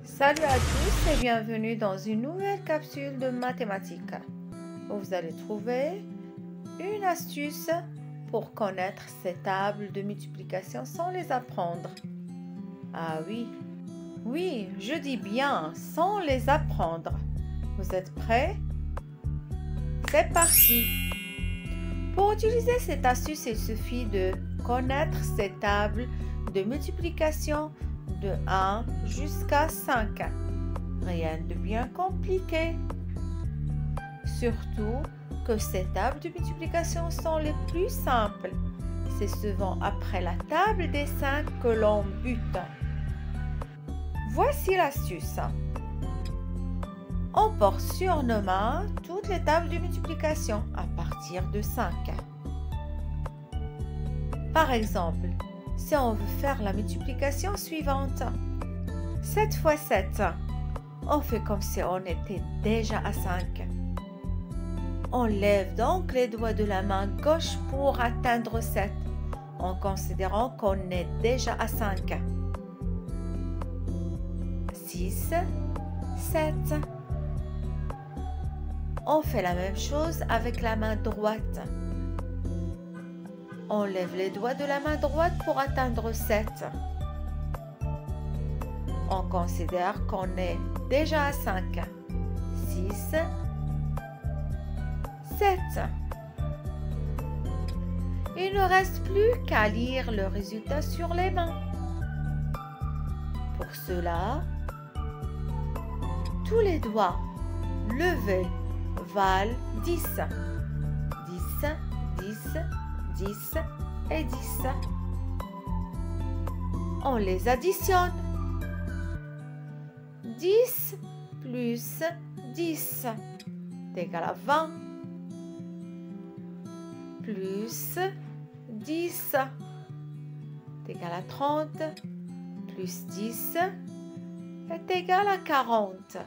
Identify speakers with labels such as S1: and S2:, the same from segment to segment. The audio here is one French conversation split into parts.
S1: Salut à tous et bienvenue dans une nouvelle capsule de mathématiques où vous allez trouver une astuce pour connaître ces tables de multiplication sans les apprendre. Ah oui, je dis bien sans les apprendre. Vous êtes prêts? C'est parti! Pour utiliser cette astuce, il suffit de connaître ces tables de multiplication de 1 jusqu'à 5. Rien de bien compliqué. Surtout que ces tables de multiplication sont les plus simples. C'est souvent après la table des 5 que l'on bute. Voici l'astuce. On porte sur nos mains toutes les tables de multiplication à partir de 5. Par exemple, si on veut faire la multiplication suivante, 7 fois 7, on fait comme si on était déjà à 5. On lève donc les doigts de la main gauche pour atteindre 7, en considérant qu'on est déjà à 5. 6, 7. On fait la même chose avec la main droite. On lève les doigts de la main droite pour atteindre 7. On considère qu'on est déjà à 5. 6, 7. Il ne reste plus qu'à lire le résultat sur les mains. Pour cela, tous les doigts levés valent 10. 10, 10, 10 et 10. On les additionne. 10 plus 10 est égal à 20. Plus 10 est égal à 30. Plus 10 est égal à 40.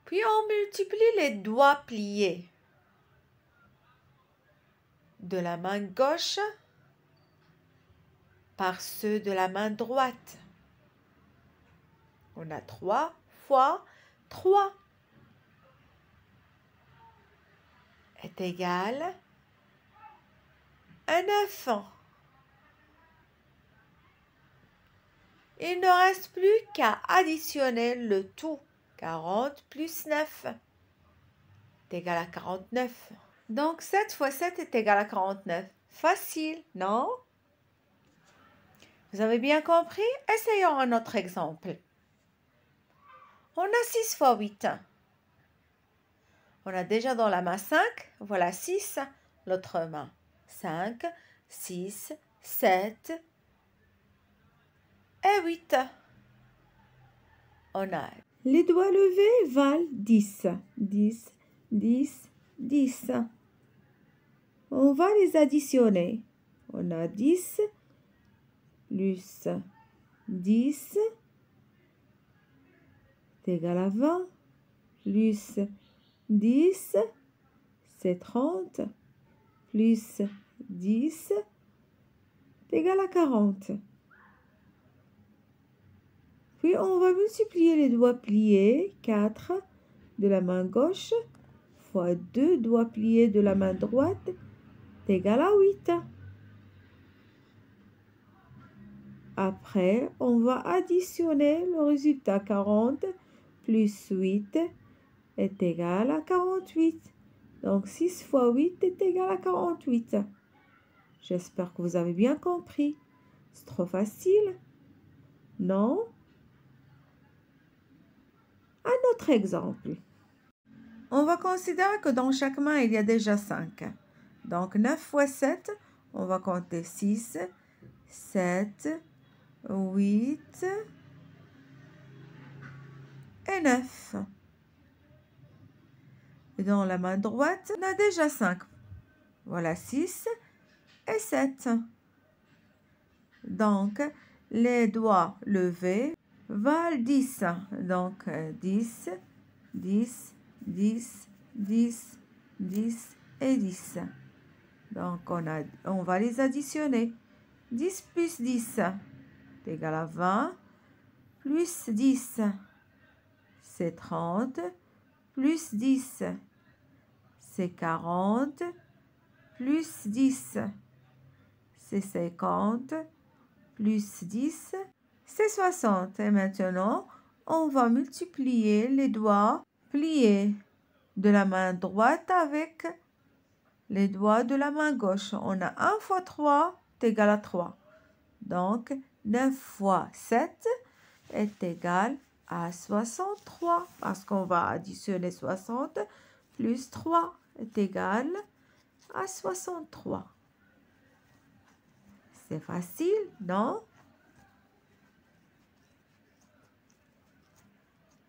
S1: Puis on multiplie les doigts pliés de la main gauche par ceux de la main droite. On a 3 fois 3 est égal à 9. Il ne reste plus qu'à additionner le tout. 40 plus 9 est égal à 49. Donc 7 fois 7 est égal à 49. Facile, non? Vous avez bien compris? Essayons un autre exemple. On a 6 fois 8. On a déjà dans la main 5. Voilà 6. L'autre main 5, 6, 7 et 8. On a les doigts levés valent 10. 10, 10, 10. On va les additionner. On a 10 plus 10 est égal à 20. Plus 10, c'est 30. Plus 10 est égal à 40. Puis on va multiplier les doigts pliés, 4 de la main gauche, fois 2 doigts pliés de la main droite, est égal à 8. Après, on va additionner le résultat 40 plus 8 est égal à 48. Donc 6 fois 8 est égal à 48. J'espère que vous avez bien compris. C'est trop facile, non? Un autre exemple. On va considérer que dans chaque main, il y a déjà 5. Donc 9 fois 7, on va compter 6, 7, 8 et 9. Et dans la main droite, on a déjà 5. Voilà 6 et 7. Donc, les doigts levés valent 10. Donc, 10, 10, 10, 10, 10 et 10. Donc, on va les additionner. 10 plus 10 égal à 20, plus 10, c'est 30, plus 10, c'est 40, plus 10, c'est 50, plus 10, c'est 60. Et maintenant, on va multiplier les doigts pliés de la main droite avec les doigts de la main gauche. On a 1 fois 3 est égal à 3. Donc, 9 fois 7 est égal à 63 parce qu'on va additionner 60 plus 3 est égal à 63. C'est facile, non?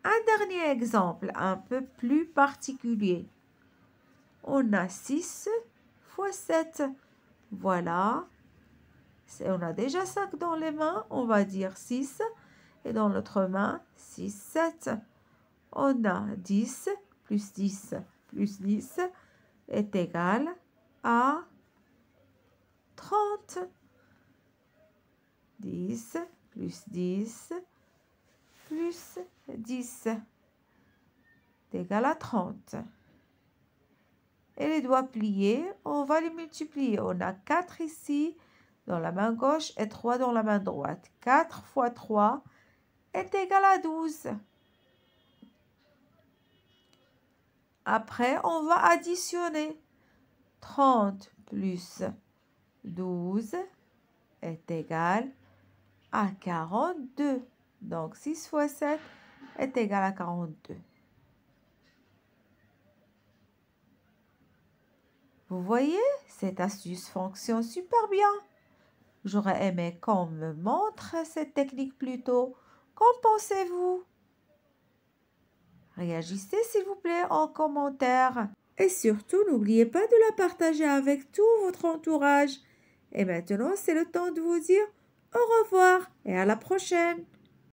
S1: Un dernier exemple un peu plus particulier. On a 6 fois 7. Voilà. On a déjà 5 dans les mains. On va dire 6. Et dans l'autre main, 6, 7. On a 10 plus 10 plus 10 est égal à 30. 10 plus 10 plus 10 est égal à 30. Et les doigts pliés, on va les multiplier. On a 4 ici dans la main gauche et 3 dans la main droite. 4 fois 3 est égal à 12. Après, on va additionner. 30 plus 12 est égal à 42. Donc, 6 fois 7 est égal à 42. Vous voyez, cette astuce fonctionne super bien. J'aurais aimé qu'on me montre cette technique plus tôt. Qu'en pensez-vous? Réagissez s'il vous plaît en commentaire. Et surtout, n'oubliez pas de la partager avec tout votre entourage. Et maintenant, c'est le temps de vous dire au revoir et à la prochaine.